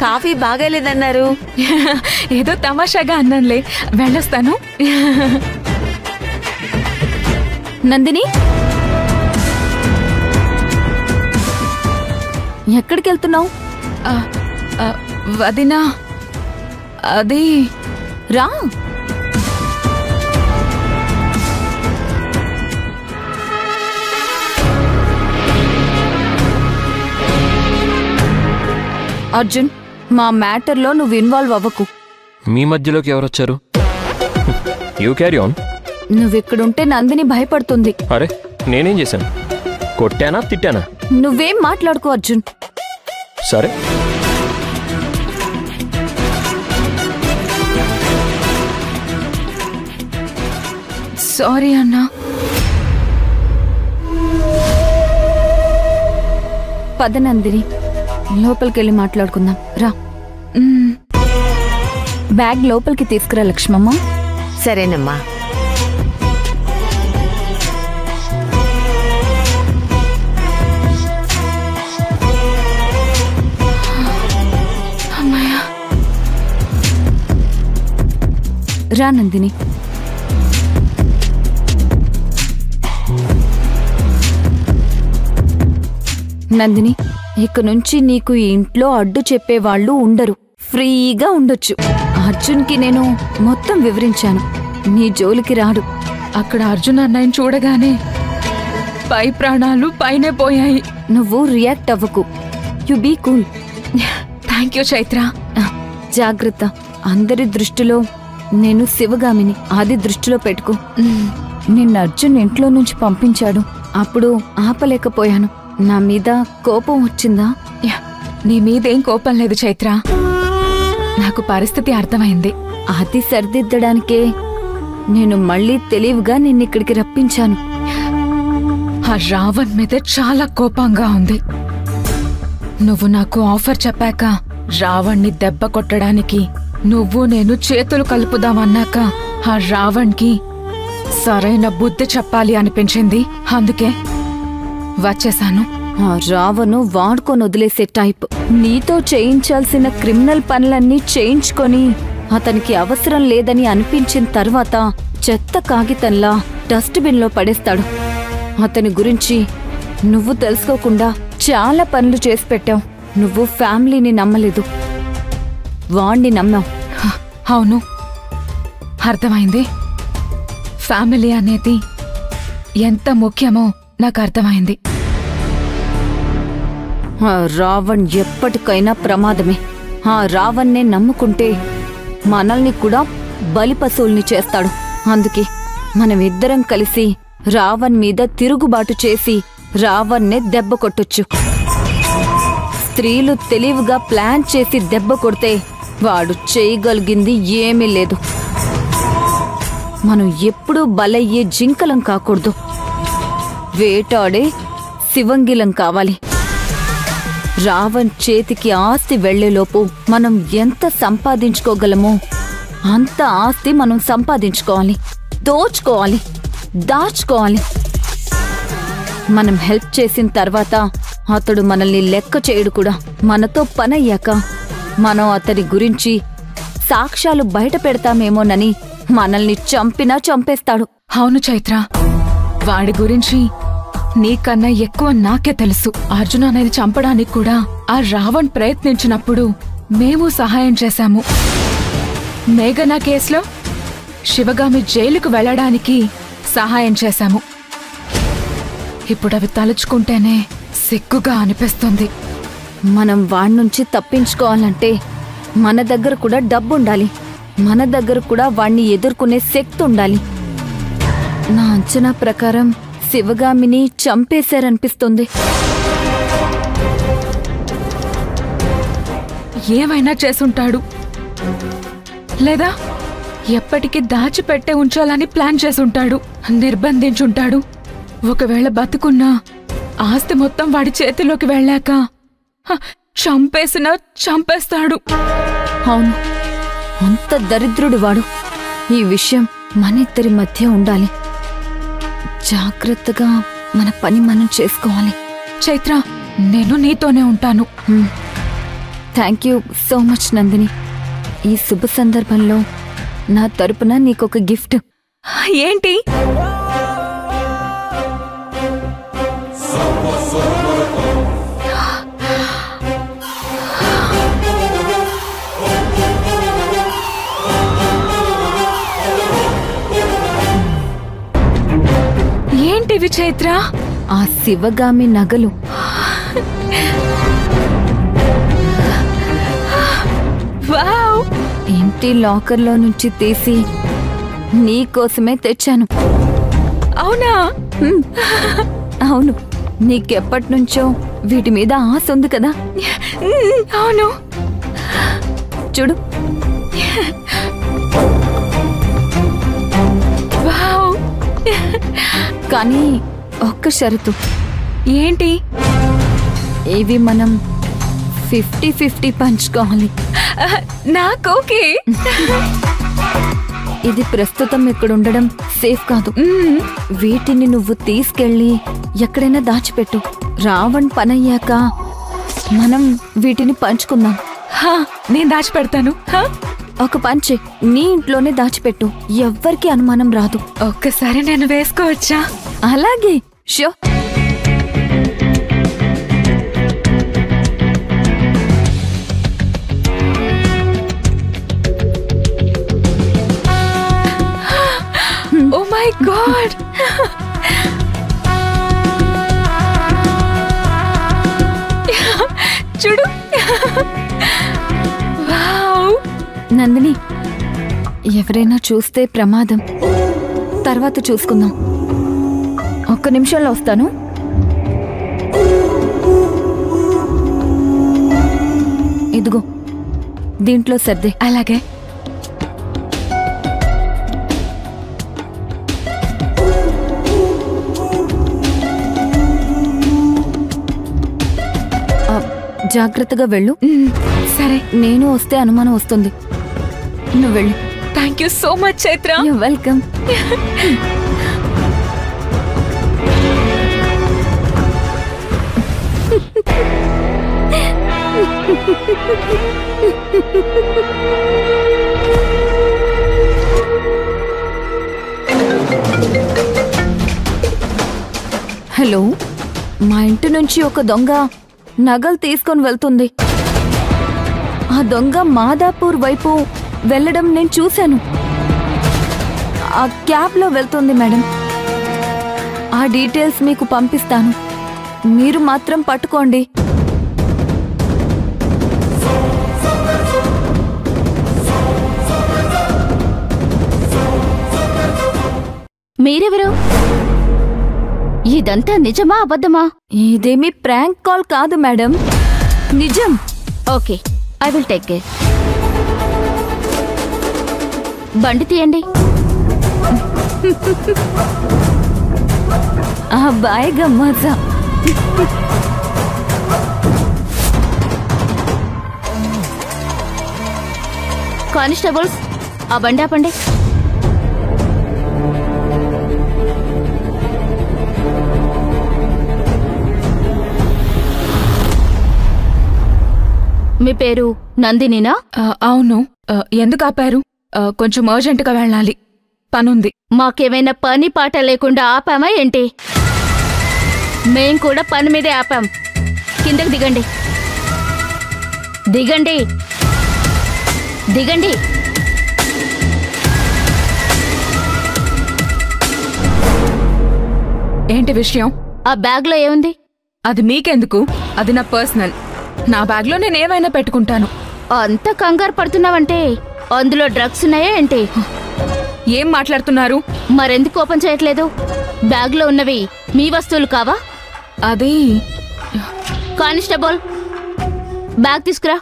Coffee బాగాలేదన్నారు. ఏదో తమాషాగా అన్నానులే, వెళ్ళొస్తాను. నందిని, ఎక్కడికి వెళ్తున్నావు? వదినా, అది రా. అర్జున్, మా మ్యాటర్లో నువ్వు ఇన్వాల్వ్ అవ్వకు. మీ మధ్యలోకి ఎవరొచ్చారు? You carry on. నువ్విక్కడుంటే నందిని భయపడుతుంది. అరే, నేనేం చేశాను? కొట్టానా, తిట్టానా? నువ్వేం మాట్లాడుకో అర్జున్. సరే. సారీ అన్నా. పద నందిని, లోపలికెళ్ళి మాట్లాడుకుందాం రా. బ్యాగ్ లోపలికి తీసుకురా లక్ష్మమ్మ. సరేనమ్మా. రా నందిని. నందిని, ఇక నుంచి నీకు ఈ ఇంట్లో అడ్డు చెప్పేవాళ్ళు ఉండరు. ఫ్రీగా ఉండొచ్చు. అర్జున్కి నేను మొత్తం వివరించాను. నీ జోలికి రాడు. అక్కడ అర్జున్ అన్నయ్యని చూడగానే పై ప్రాణాలు పైనే పోయాయి. నువ్వు రియాక్ట్ అవ్వకు. You be cool. Thank you Chaitra. జాగ్రత్త. అందరి దృష్టిలో నేను శివగామిని, అది దృష్టిలో పెట్టుకో. నిన్న అర్జున్ ఇంట్లో నుంచి పంపించాడు. అప్పుడు ఆపలేకపోయాను. నా మీద కోపం వచ్చిందా? నీ మీదేం కోపం లేదు చైత్ర. నాకు పరిస్థితి అర్థమైంది. అది సరిదిద్దడానికే నేను మళ్ళీ తెలివిగా నిన్నిక్కడికి రప్పించాను. ఆ రావణ్ మీద చాలా కోపంగా ఉంది. నువ్వు నాకు ఆఫర్ చెప్పాక రావణ్ణి దెబ్బ కొట్టడానికి నువ్వు నేను చేతులు కలుపుదామన్నాక ఆ రావణ్కి సరైన బుద్ధి చెప్పాలి అనిపించింది. అందుకే వచ్చేశాను. ఆ రావణు వాడుకొని వదిలేసే టైప్. నీతో చేయించాల్సిన క్రిమినల్ పనులన్నీ చేయించుకొని అతనికి అవసరం లేదని అనిపించిన తర్వాత చెత్త కాగితంలా డస్ట్బిన్ లో పడేస్తాడు. అతని గురించి నువ్వు తెలుసుకోకుండా చాలా పనులు చేసి పెట్టావు. నువ్వు ఫ్యామిలీని నమ్మలేదు, వాణ్ణి నమ్మావు. అవును, అర్థమైంది. ఫ్యామిలీ అనేది ఎంత ముఖ్యమో నాకు అర్థమైంది. ఆ రావణ్ ఎప్పటికైనా ప్రమాదమే. ఆ రావణ్నే నమ్ముకుంటే మనల్ని కూడా బలిపశువుల్ని చేస్తాడు. అందుకే మనమిద్దరం కలిసి రావణ్ మీద తిరుగుబాటు చేసి రావణ్నే దెబ్బ కొట్టొచ్చు. స్త్రీలు తెలివిగా ప్లాన్ చేసి దెబ్బ కొడితే వాడు చేయగలిగింది ఏమీ లేదు. మనం ఎప్పుడూ బలయ్యే జింకలం కాకూడదు, వేటాడే శివంగిలం కావాలి. రావణ్ చేతికి ఆస్తి వెళ్లేలోపు మనం ఎంత సంపాదించుకోగలమో అంత ఆస్తి మనం సంపాదించుకోవాలి, దోచుకోవాలి, దాచుకోవాలి. మనం హెల్ప్ చేసిన తర్వాత అతడు మనల్ని లెక్క చేయడు కూడా. మనతో పనయ్యాక మనం అతడి గురించి సాక్ష్యాలు బయట పెడతామేమోనని మనల్ని చంపినా చంపేస్తాడు. అవును చైత్ర, వాడి గురించి నీకన్నా ఎక్కువ నాకే తెలుసు. అర్జున్ అనేది చంపడానికి కూడా ఆ రావణ్ ప్రయత్నించినప్పుడు మేము సహాయం చేశాము. మేఘనా కేసులో శివగామి జైలుకు వెళ్లడానికి సహాయం చేశాము. ఇప్పుడు అవి తలుచుకుంటేనే సిగ్గుగా అనిపిస్తుంది. మనం వాణ్ణుంచి తప్పించుకోవాలంటే మన దగ్గర కూడా డబ్బుండాలి. మన దగ్గర కూడా వాణ్ణి ఎదుర్కొనే శక్తి ఉండాలి. నా అంచనా ప్రకారం శివగామిని చంపేశారనిపిస్తుంది. ఏమైనా చేసుంటాడు, లేదా ఎప్పటికీ దాచిపెట్టే ఉంచాలని ప్లాన్ చేసుంటాడు, నిర్బంధించుంటాడు. ఒకవేళ బతుకున్నా ఆస్తి మొత్తం వాడి చేతిలోకి వెళ్ళాక చంపేసినా చంపేస్తాడు. అవును, అంత దరిద్రుడు వాడు. ఈ విషయం మన ఇద్దరి మధ్య ఉండాలి. జాగ్రత్తగా మన పని మనం చేసుకోవాలి. చైత్ర, నేను నీతోనే ఉంటాను. Thank you so much Nandini. ఈ శుభ సందర్భంలో నా తరపున నీకొక గిఫ్ట్. ఏంటి? ఏంటివి చైత్ర? ఆ శివగామి నగలు. వావ్! ఇంటి లాకర్లో నుంచి తీసి నీకోసమే తెచ్చాను. అవునా? అవును, నీకెప్పటి నుంచో వీటి మీద ఆశ ఉంది కదా. అవును. చూడు. వావ్! కానీ ఒక్క షరతు. ఏంటి? ఇవి మనం 50-50 పంచుకోవాలి. నాకు ఓకే. ఇది ప్రస్తుతం ఇక్కడ ఉండడం సేఫ్ కాదు. వీటిని నువ్వు తీసుకెళ్ళి ఎక్కడైనా దాచిపెట్టు. రావణ్ పనయ్యాక మనం వీటిని పంచుకుందాం. నేను దాచిపెడతాను. ఒక పంచి నీ ఇంట్లోనే దాచిపెట్టు. ఎవ్వరికి అనుమానం రాదు. ఒక్కసారి నేను వేసుకోవచ్చా? అలాగే. షో. Oh my god! చూడు. వావ్! నందిని, ఎవరైనా చూస్తే ప్రమాదం. తర్వాత చూసుకుందాం. ఒక్క నిమిషంలో వస్తాను. ఇదిగో, దీంట్లో సర్దే. అలాగే. జాగ్రత్తగా వెళ్ళు. సరే. నేను వస్తే అనుమానం వస్తుంది. నువ్వు వెళ్ళు. Thank you so much Chaitra. You're welcome. Hello, మా ఇంటి నుంచి ఒక దొంగ నగలు తీసుకొని వెళ్తుంది. ఆ దొంగ మాదాపూర్ వైపు వెళ్ళడం నేను చూశాను. ఆ క్యాబ్లో వెళ్తుంది మేడం. ఆ డీటెయిల్స్ మీకు పంపిస్తాను. మీరు మాత్రం పట్టుకోండి. మీరెవరు? ఇదంతా నిజమా అబద్ధమా? ఇదేమీ ప్రాంక్ కాల్ కాదు మేడం, నిజం. Okay, I will take care. బండి తీయండి. బాయ్ గమ్మజా. కానిస్టేబుల్స్, ఆ బండి ఆపండి. మీ పేరు నందినినా? అవును. ఎందుకు ఆపారు? కొంచెం అర్జెంటుగా వెళ్ళాలి, పనుంది. మాకేమైనా పని పాట లేకుండా ఆపామా ఏంటి? మేం కూడా పని మీదే ఆపాం. కిందకి దిగండి. దిగండి, దిగండి. ఏంటి విషయం? ఆ బ్యాగ్లో ఏముంది? అది మీకెందుకు? అది నా పర్సనల్. నా బ్యాగ్లో నేను ఏమైనా పెట్టుకుంటాను. అంత కంగారు పడుతున్నావంటే అందులో డ్రగ్స్ ఉన్నాయా ఏంటి? ఏం మాట్లాడుతున్నారు? మరెందుకు ఓపెన్ చేయట్లేదు? బ్యాగ్లో ఉన్నవి మీ వస్తువులు కావా? అది కానిస్టేబుల్, బ్యాగ్ తీసుకురా.